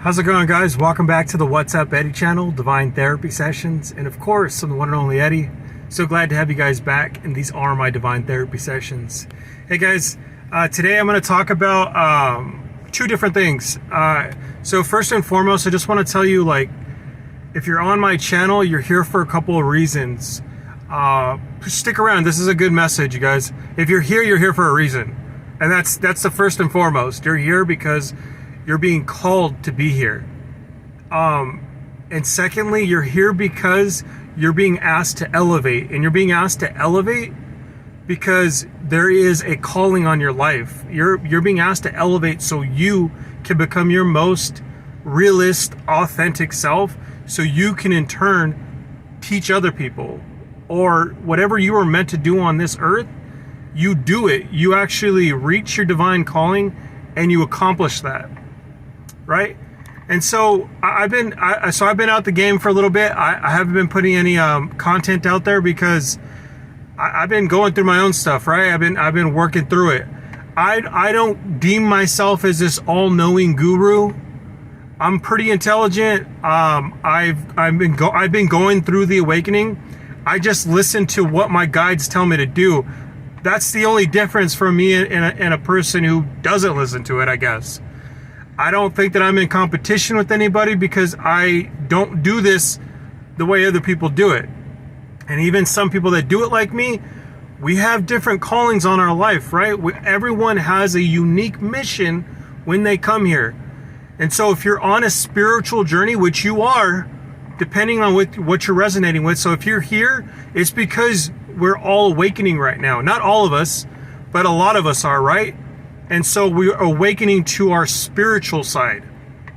How's it going, guys? Welcome back to the What's Up Eddie channel, Divine Therapy Sessions. And of course, I'm the one and only Eddie. So glad to have you guys back, and these are my Divine Therapy Sessions. Hey guys, today I'm going to talk about two different things. So first and foremost, I just want to tell you, if you're on my channel, you're here for a couple of reasons. Stick around. This is a good message, you guys. If you're here for a reason. And that's the first and foremost. You're here because you're being called to be here. And secondly, you're here because you're being asked to elevate. And you're being asked to elevate because there is a calling on your life. You're being asked to elevate so you can become your most realist, authentic self, so you can in turn teach other people. Or whatever you are meant to do on this earth, you do it. You actually reach your divine calling and you accomplish that. Right? And so I've been out the game for a little bit. I haven't been putting any content out there because I've been going through my own stuff, right? I've been working through it. I don't deem myself as this all-knowing guru. I'm pretty intelligent. I've been going through the awakening. I just listen to what my guides tell me to do. That's the only difference for me and a person who doesn't listen to it, I guess. I don't think that I'm in competition with anybody because I don't do this the way other people do it. And even some people that do it like me, we have different callings on our life, right? Everyone has a unique mission when they come here. And so if you're on a spiritual journey, which you are, depending on what you're resonating with. So if you're here, it's because we're all awakening right now. Not all of us, but a lot of us are, right? And so we're awakening to our spiritual side.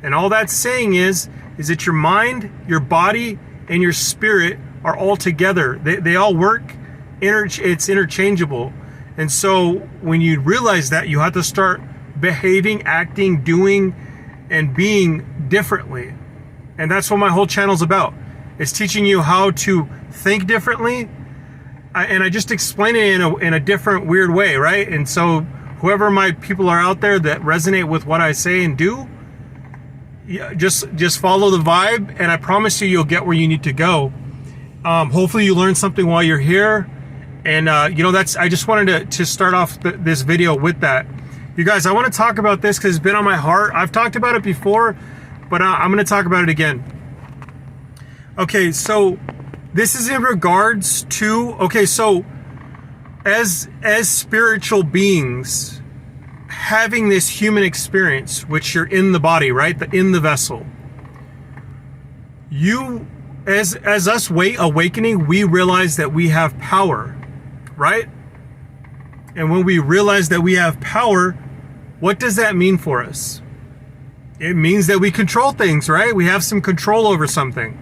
And all that's saying is that your mind, your body, and your spirit are all together. They all work. It's interchangeable. And so when you realize that, you have to start behaving, acting, doing, and being differently. And that's what my whole channel's about. It's teaching you how to think differently. And I just explain it in a different, weird way, right? And so whoever my people are out there that resonate with what I say and do, just follow the vibe, and I promise you'll get where you need to go. Hopefully you learn something while you're here. And I just wanted to start off this video with that. You guys, I want to talk about this because it's been on my heart. I've talked about it before, but I'm going to talk about it again. Okay, so this is in regards to, so as spiritual beings having this human experience, which you're in the body, right? In the vessel. You, as us awakening, we realize that we have power, right? And when we realize that we have power, what does that mean for us? It means that we control things, right? We have some control over something.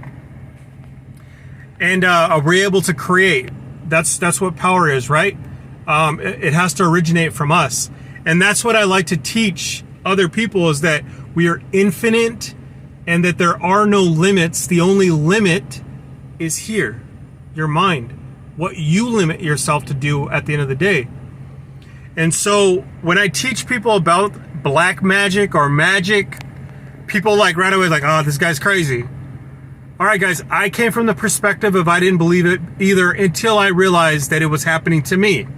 And we're able to create. That's what power is, right? It has to originate from us. And that's what I like to teach other people, is that we are infinite and that there are no limits. The only limit is here, your mind, what you limit yourself to do at the end of the day. And so when I teach people about black magic or magic, people right away oh, this guy's crazy. All right, guys, I came from the perspective of I didn't believe it either until I realized that it was happening to me.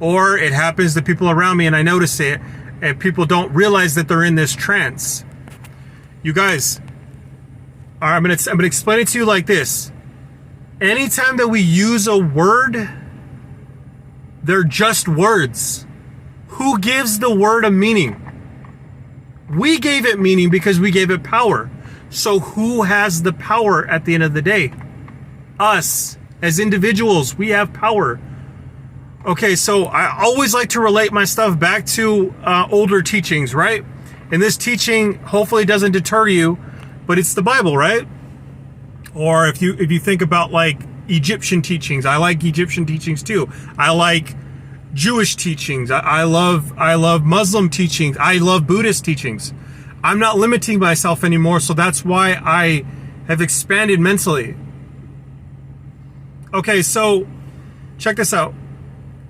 Or it happens to people around me and I notice it, and people don't realize that they're in this trance. You guys, all right, I'm gonna explain it to you like this. Anytime that we use a word, they're just words. Who gives the word a meaning? We gave it meaning because we gave it power. So who has the power at the end of the day? Us, as individuals, we have power. Okay, so I always like to relate my stuff back to older teachings, right? And this teaching hopefully doesn't deter you, but it's the Bible, right? Or if you think about Egyptian teachings, I like Egyptian teachings too. I like Jewish teachings. I love Muslim teachings. I love Buddhist teachings. I'm not limiting myself anymore, so that's why I have expanded mentally. Okay, so check this out.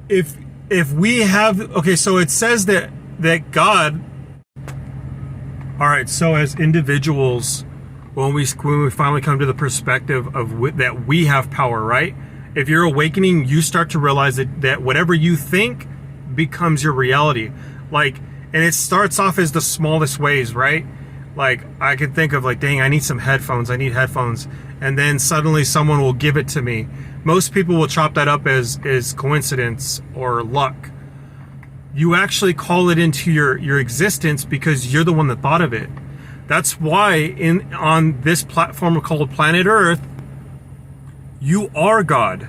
If we have, okay, so it says that God All right, so as individuals, when we finally come to the perspective of that we have power, right? If you're awakening, you start to realize that whatever you think becomes your reality. Like, and it starts off as the smallest ways, right? Like, I could think of like, dang, I need some headphones. I need headphones. And then suddenly someone will give it to me. Most people will chop that up as coincidence or luck. You actually call it into your existence because you're the one that thought of it. That's why on this platform called Planet Earth, you are God.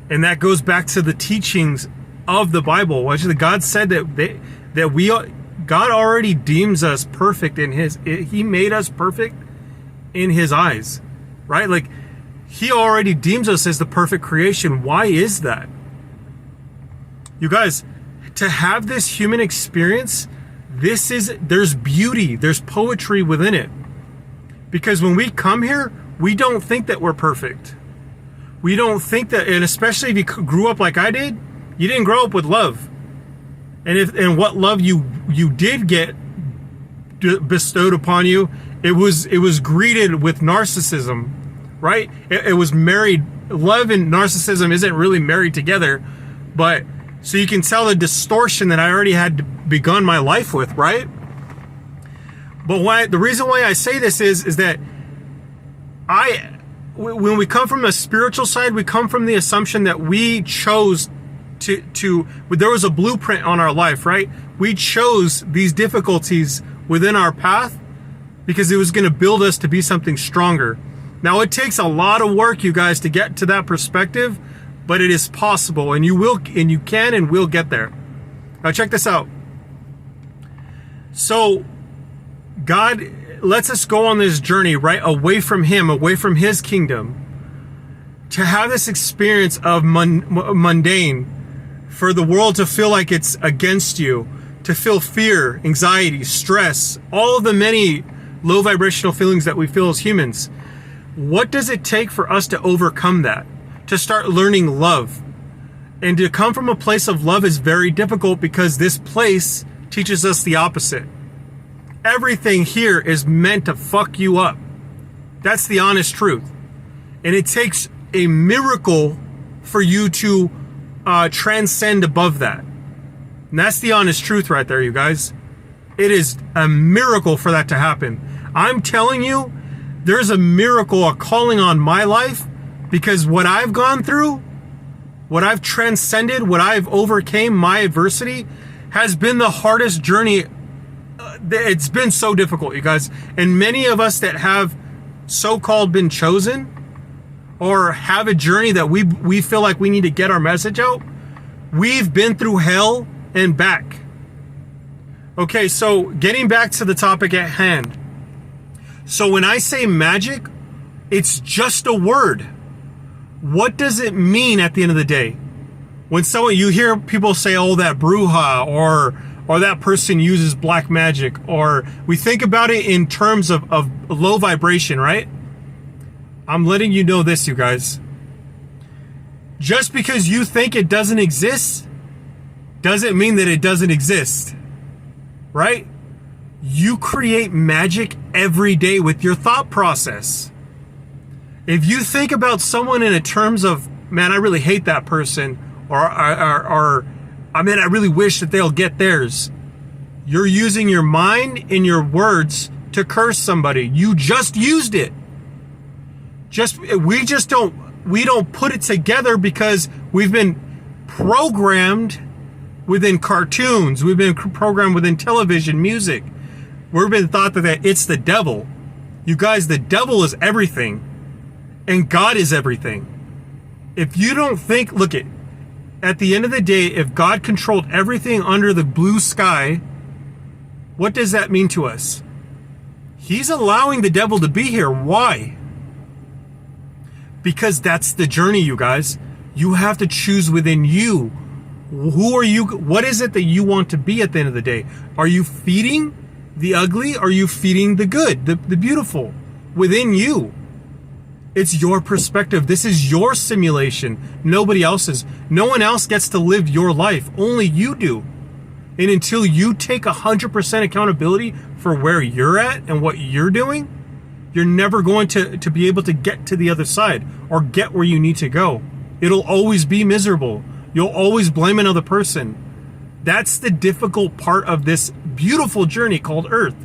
And that goes back to the teachings of the Bible. Actually, God said God already deems us perfect in He made us perfect in His eyes, right? Like, He already deems us as the perfect creation. Why is that? You guys, to have this human experience, there's beauty, there's poetry within it. Because when we come here, we don't think that we're perfect. We don't think that, and especially if you grew up like I did, you didn't grow up with love. And what love you did get bestowed upon you, it was greeted with narcissism, right? It was married. Love and narcissism isn't really married together, but so you can tell the distortion that I already had begun my life with, right? But the reason why I say this is that when we come from a spiritual side, we come from the assumption that we chose there was a blueprint on our life, right? We chose these difficulties within our path because it was going to build us to be something stronger. Now, it takes a lot of work, you guys, to get to that perspective, but it is possible, and you can and will get there. Now, check this out. So, God lets us go on this journey, right, away from Him, away from His kingdom, to have this experience of mundane, for the world to feel like it's against you, to feel fear, anxiety, stress, all of the many low vibrational feelings that we feel as humans. What does it take for us to overcome that? To start learning love. And to come from a place of love is very difficult because this place teaches us the opposite. Everything here is meant to fuck you up. That's the honest truth. And it takes a miracle for you to transcend above that. And that's the honest truth right there, you guys. It is a miracle for that to happen. I'm telling you, there's a miracle, a calling on my life, because what I've gone through, what I've transcended, what I've overcame, my adversity, has been the hardest journey. It's been so difficult, you guys. And many of us that have so-called been chosen, or have a journey that we feel like we need to get our message out, we've been through hell and back. Okay, so getting back to the topic at hand. So when I say magic, it's just a word. What does it mean at the end of the day? When you hear people say, oh, that bruja, or that person uses black magic, or we think about it in terms of low vibration, right? I'm letting you know this, you guys. Just because you think it doesn't exist doesn't mean that it doesn't exist, right? You create magic every day with your thought process. If you think about someone in terms of, man, I really hate that person, or I mean, I really wish that they'll get theirs, you're using your mind and your words to curse somebody. You just used it. We don't put it together because we've been programmed within cartoons. We've been programmed within television, music. We've been thought that it's the devil. You guys, the devil is everything. And God is everything. If you don't think, at the end of the day, if God controlled everything under the blue sky, what does that mean to us? He's allowing the devil to be here. Why? Because that's the journey, you guys. You have to choose within you. Who are you? What is it that you want to be at the end of the day? Are you feeding the ugly? Are you feeding the good, the beautiful within you? It's your perspective. This is your simulation. Nobody else's. No one else gets to live your life. Only you do. And until you take 100% accountability for where you're at and what you're doing, you're never going to be able to get to the other side or get where you need to go. It'll always be miserable. You'll always blame another person. That's the difficult part of this beautiful journey called Earth,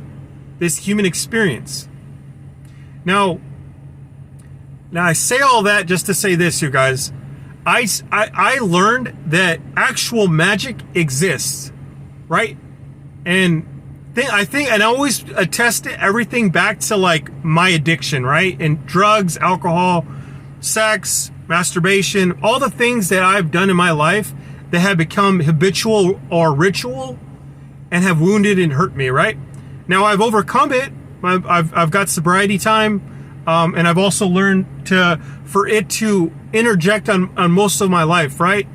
this human experience. Now I say all that just to say this, you guys. I learned that actual magic exists, right? And I always attest everything back to like my addiction, right? And drugs, alcohol, sex, masturbation, all the things that I've done in my life that have become habitual or ritual and have wounded and hurt me, right? Now I've overcome it. I've got sobriety time, and I've also learned for it to interject on most of my life, right?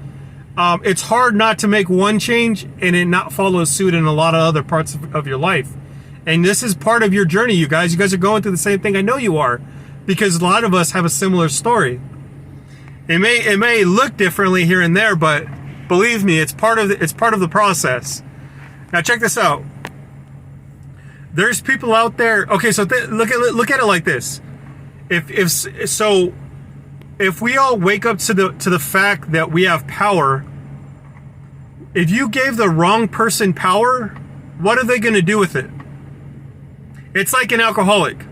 It's hard not to make one change and it not follow suit in a lot of other parts of your life. And this is part of your journey, you guys. You guys are going through the same thing. I know you are, because a lot of us have a similar story. It may look differently here and there, but believe me, it's part of the process. Now check this out. There's people out there. Okay, so look at it like this. If we all wake up to the fact that we have power, if you gave the wrong person power, what are they going to do with it? It's like an alcoholic.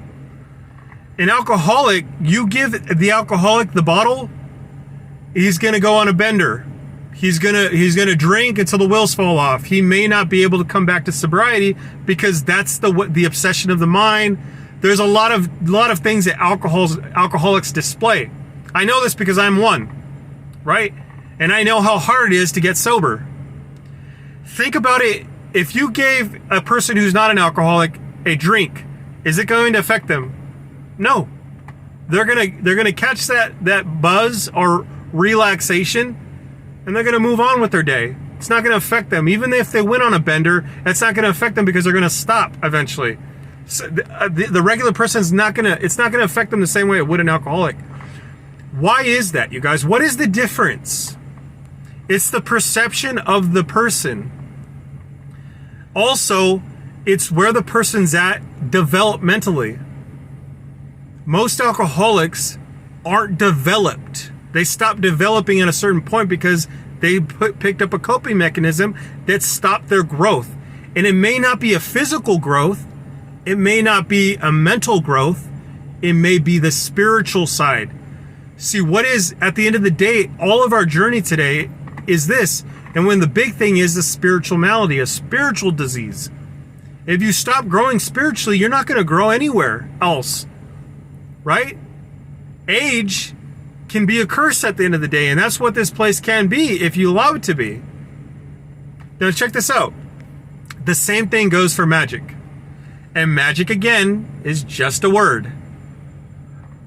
An alcoholic, you give the alcoholic the bottle, he's going to go on a bender. He's gonna drink until the wheels fall off. He may not be able to come back to sobriety because that's the obsession of the mind. There's a lot of things that alcoholics display. I know this because I'm one, right? And I know how hard it is to get sober. Think about it. If you gave a person who's not an alcoholic a drink, is it going to affect them? No. They're gonna catch that buzz or relaxation, and they're gonna move on with their day. It's not gonna affect them. Even if they went on a bender, it's not gonna affect them because they're gonna stop eventually. So the regular person's it's not gonna affect them the same way it would an alcoholic. Why is that, you guys? What is the difference? It's the perception of the person. Also, it's where the person's at developmentally. Most alcoholics aren't developed. They stop developing at a certain point because they picked up a coping mechanism that stopped their growth. And it may not be a physical growth. It may not be a mental growth. It may be the spiritual side. See, what is, at the end of the day, all of our journey today is this. And when the big thing is a spiritual malady, a spiritual disease. If you stop growing spiritually, you're not going to grow anywhere else. Right? Age can be a curse at the end of the day, and that's what this place can be if you allow it to be. Now check this out. The same thing goes for magic. And magic, again, is just a word.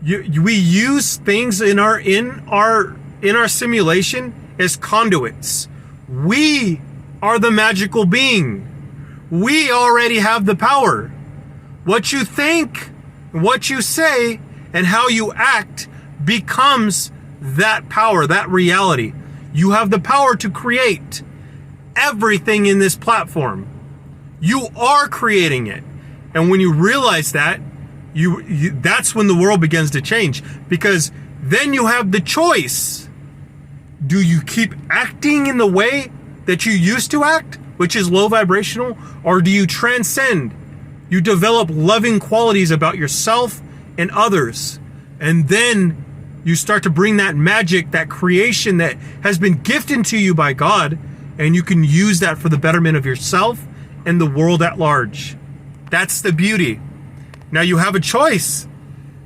We use things in our simulation as conduits. We are the magical being. We already have the power. What you think, what you say, and how you act becomes that power, that reality. You have the power to create everything in this platform. You are creating it. And when you realize that, that's when the world begins to change, because then you have the choice. Do you keep acting in the way that you used to act, which is low vibrational, or do you transcend? You develop loving qualities about yourself and others, and then you start to bring that magic, that creation that has been gifted to you by God, and you can use that for the betterment of yourself and the world at large. That's the beauty. Now you have a choice.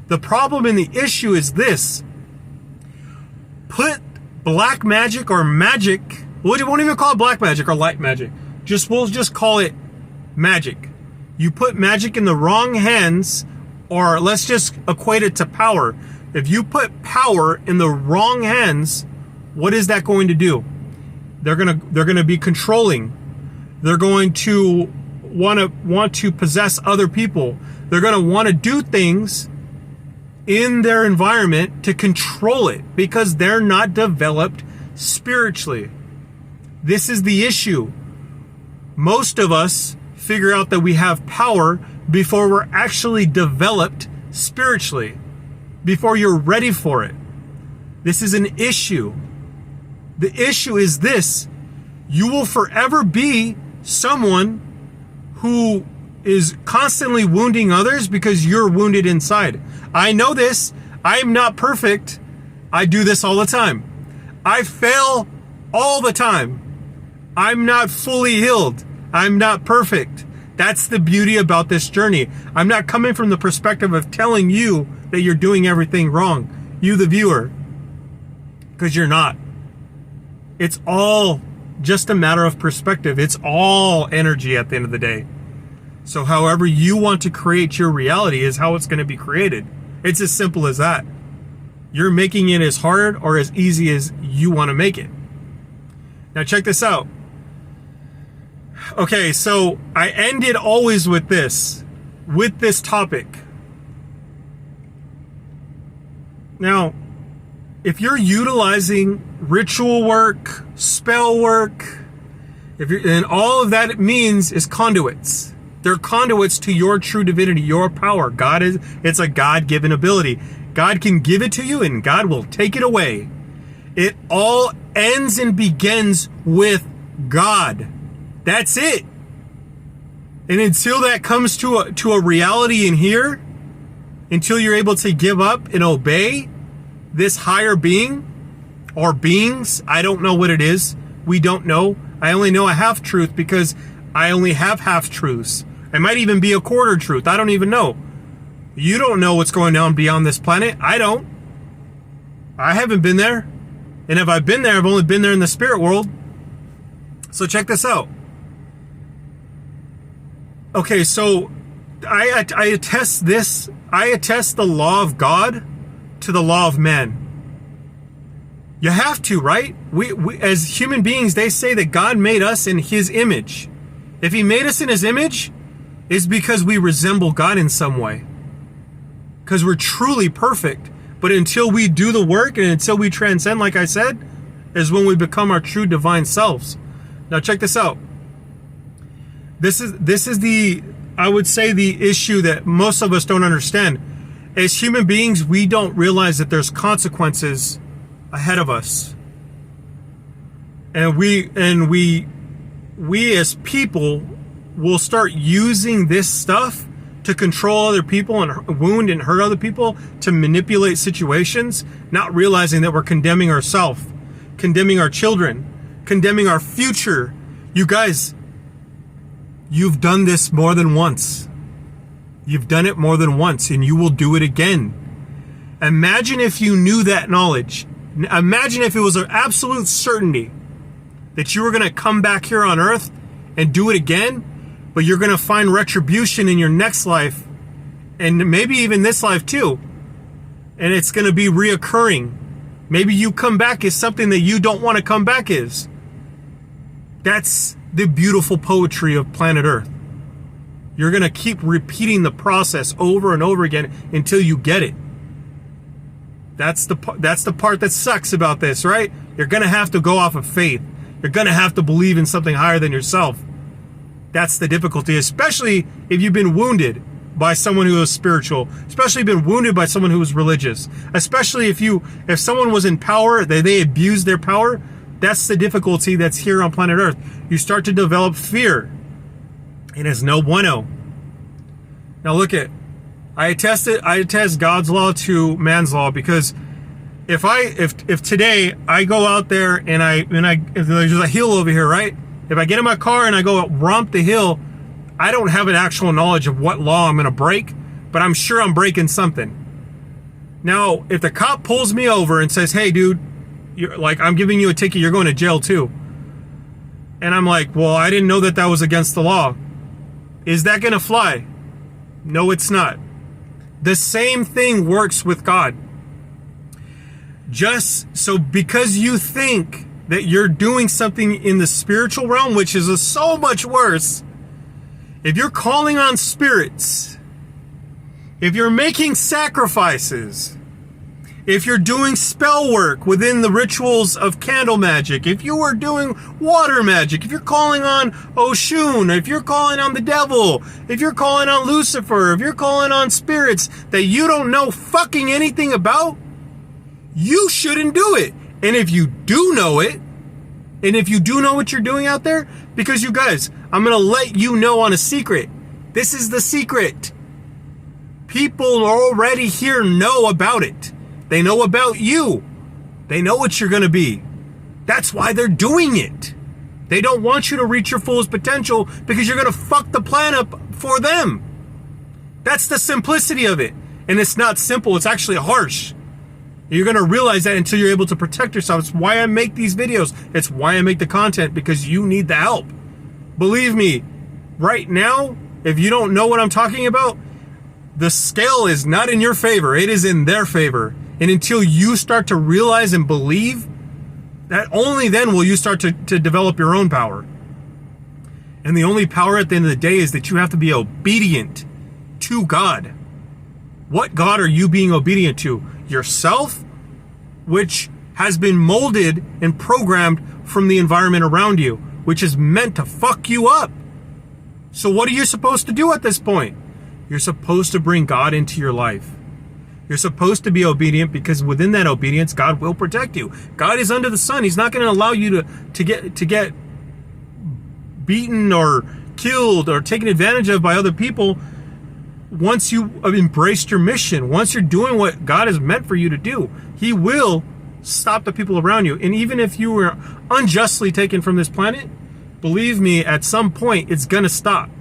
The problem and the issue is this. Put black magic or magic, we won't even call it black magic or light magic. We'll just call it magic. You put magic in the wrong hands, or let's just equate it to power. If you put power in the wrong hands, what is that going to do? They're gonna be controlling. They're going to want to possess other people. They're going to want to do things in their environment to control it because they're not developed spiritually. This is the issue. Most of us figure out that we have power before we're actually developed spiritually, before you're ready for it. This is an issue. The issue is this: you will forever be someone who is constantly wounding others because you're wounded inside. I know this. I am not perfect. I do this all the time. I fail all the time. I'm not fully healed. I'm not perfect. That's the beauty about this journey. I'm not coming from the perspective of telling you that you're doing everything wrong, you the viewer, because you're not. It's all just a matter of perspective. It's all energy at the end of the day. So however you want to create your reality is how it's going to be created. It's as simple as that. You're making it as hard or as easy as you want to make it. Now check this out. Okay, so I ended always with this topic. Now, if you're utilizing ritual work, spell work, and all of that it means is conduits. They're conduits to your true divinity, your power. It's a God-given ability. God can give it to you and God will take it away. It all ends and begins with God. That's it. And until that comes to a reality in here, until you're able to give up and obey this higher being or beings, I don't know what it is. We don't know. I only know a half truth because I only have half truths. It might even be a quarter truth. I don't even know. You don't know what's going on beyond this planet. I don't. I haven't been there. And if I've been there, I've only been there in the spirit world. So check this out. Okay, so I attest this. I attest the law of God to the law of man. You have to, right? We as human beings, they say that God made us in his image. If he made us in his image, it's because we resemble God in some way. Because we're truly perfect. But until we do the work and until we transcend, like I said, is when we become our true divine selves. Now check this out. This is the, I would say, the issue that most of us don't understand. As human beings, we don't realize that there's consequences ahead of us. And we as people will start using this stuff to control other people and wound and hurt other people, to manipulate situations, not realizing that we're condemning ourselves, condemning our children, condemning our future. You guys, you've done this more than once. You've done it more than once, and you will do it again. Imagine if you knew that knowledge. Imagine if it was an absolute certainty that you were going to come back here on earth and do it again, but you're going to find retribution in your next life, and maybe even this life too. And it's going to be reoccurring. Maybe you come back as something that you don't want to come back as. That's the beautiful poetry of planet Earth. You're going to keep repeating the process over and over again until you get it. That's the part that sucks about this, right? You're going to have to go off of faith. You're going to have to believe in something higher than yourself. That's the difficulty, especially if you've been wounded by someone who is spiritual, especially been wounded by someone who is religious, especially if someone was in power, they abused their power. That's the difficulty that's here on planet Earth. You start to develop fear. It is no bueno. Now look at, I attest God's law to man's law, because if today I go out there and if there's a hill over here, right? If I get in my car and I go romp the hill, I don't have an actual knowledge of what law I'm going to break, but I'm sure I'm breaking something. Now, if the cop pulls me over and says, "Hey, dude, I'm giving you a ticket, you're going to jail too," and I'm like, "Well, I didn't know that was against the law," is that going to fly? No, it's not. The same thing works with God. Just so because you think that you're doing something in the spiritual realm, which is so much worse, if you're calling on spirits, if you're making sacrifices, If you're doing spell work within the rituals of candle magic, if you are doing water magic, if you're calling on Oshun, if you're calling on the devil, if you're calling on Lucifer, if you're calling on spirits that you don't know fucking anything about, you shouldn't do it. And if you do know it, and if you do know what you're doing out there, because you guys, I'm going to let you know on a secret. This is the secret. People already here know about it. They know about you. They know what you're going to be. That's why they're doing it. They don't want you to reach your fullest potential because you're going to fuck the plan up for them. That's the simplicity of it. And it's not simple. It's actually harsh. You're going to realize that until you're able to protect yourself. It's why I make these videos. It's why I make the content, because you need the help. Believe me, right now, if you don't know what I'm talking about, the scale is not in your favor. It is in their favor. And until you start to realize and believe, that only then will you start to develop your own power. And the only power at the end of the day is that you have to be obedient to God. What God are you being obedient to? Yourself, which has been molded and programmed from the environment around you, which is meant to fuck you up. So what are you supposed to do at this point? You're supposed to bring God into your life. You're supposed to be obedient, because within that obedience, God will protect you. God is under the sun. He's not going to allow you to get beaten or killed or taken advantage of by other people once you have embraced your mission. Once you're doing what God has meant for you to do, He will stop the people around you. And even if you were unjustly taken from this planet, believe me, at some point, it's going to stop.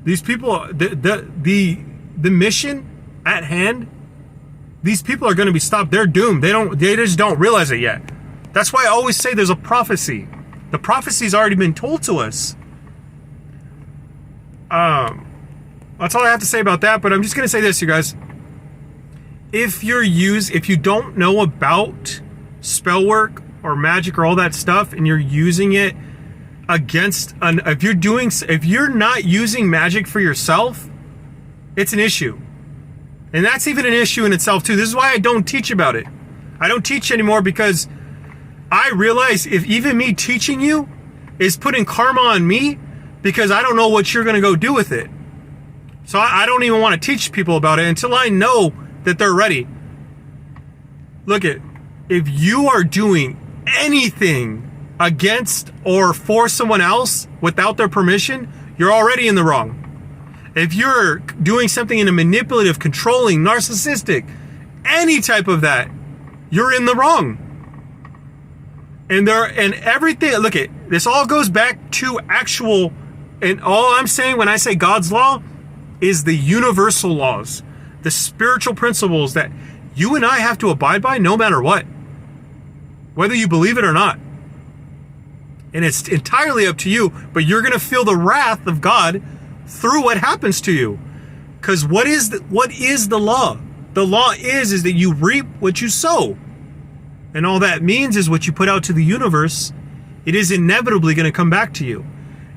These people, the mission at hand, these people are going to be stopped. They're doomed. They just don't realize it yet. That's why I always say there's a prophecy. The prophecy's already been told to us. That's all I have to say about that. But I'm just going to say this, you guys. If you don't know about spell work or magic or all that stuff, and you're using it against if you're not using magic for yourself, it's an issue. And that's even an issue in itself too. This is why I don't teach about it. I don't teach anymore, because I realize if even me teaching you is putting karma on me, because I don't know what you're going to go do with it. So I don't even want to teach people about it until I know that they're ready. Look if you are doing anything against or for someone else without their permission, you're already in the wrong. If you're doing something in a manipulative, controlling, narcissistic, any type of that, you're in the wrong. And everything, look this all goes back to actual, and all I'm saying when I say God's law is the universal laws, the spiritual principles that you and I have to abide by no matter what, whether you believe it or not. And it's entirely up to you, but you're going to feel the wrath of God through what happens to you. Because what is the law? The law is that you reap what you sow. And all that means is what you put out to the universe, it is inevitably going to come back to you.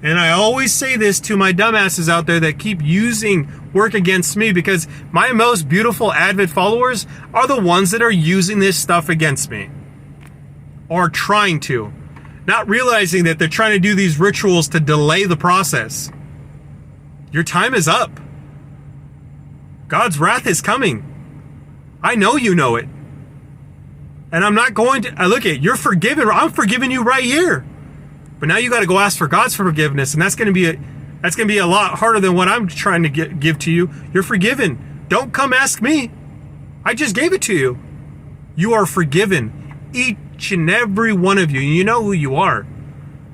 And I always say this to my dumbasses out there that keep using work against me, because my most beautiful avid followers are the ones that are using this stuff against me. Or trying to. Not realizing that they're trying to do these rituals to delay the process. Your time is up. God's wrath is coming. I know you know it. And I'm not going to, look you're forgiven. I'm forgiving you right here. But now you got to go ask for God's forgiveness. And that's going to be a lot harder than what I'm trying to give to you. You're forgiven. Don't come ask me. I just gave it to you. You are forgiven. Each and every one of you. You know who you are.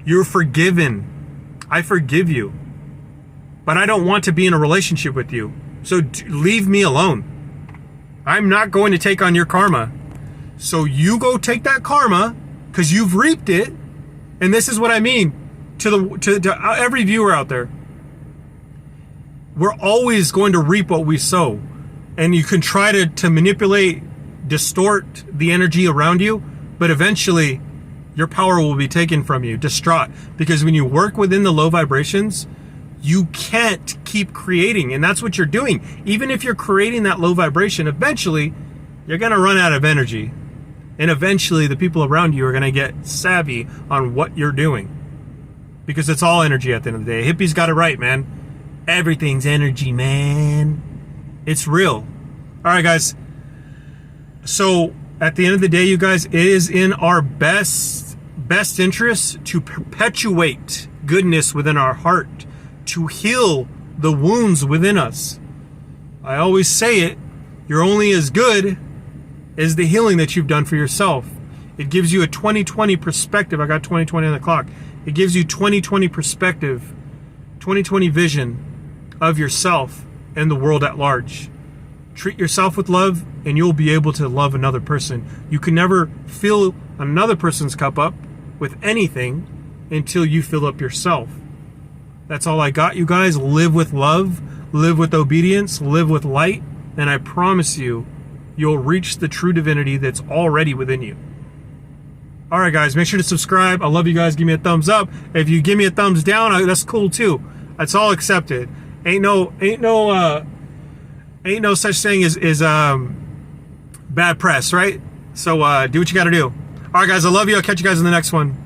You're forgiven. I forgive you. But I don't want to be in a relationship with you. So leave me alone. I'm not going to take on your karma. So you go take that karma, because you've reaped it. And this is what I mean to every viewer out there. We're always going to reap what we sow. And you can try to manipulate, distort the energy around you, but eventually your power will be taken from you, distraught. Because when you work within the low vibrations, you can't keep creating. And that's what you're doing. Even if you're creating that low vibration, eventually you're going to run out of energy. And eventually the people around you are going to get savvy on what you're doing. Because it's all energy at the end of the day. Hippies got it right, man. Everything's energy, man. It's real. All right, guys. So at the end of the day, you guys, it is in our best interest to perpetuate goodness within our heart, to heal the wounds within us. I always say it, you're only as good as the healing that you've done for yourself. It gives you a 20/20 perspective. I got 20/20 on the clock. It gives you 20/20 perspective, 20/20 vision of yourself and the world at large. Treat yourself with love and you'll be able to love another person. You can never fill another person's cup up with anything until you fill up yourself. That's all I got, you guys. Live with love, live with obedience, live with light, and I promise you, you'll reach the true divinity that's already within you. All right, guys, make sure to subscribe. I love you guys. Give me a thumbs up. If you give me a thumbs down, that's cool too. That's all accepted. Ain't no such thing as bad press, right? So do what you got to do. All right, guys, I love you. I'll catch you guys in the next one.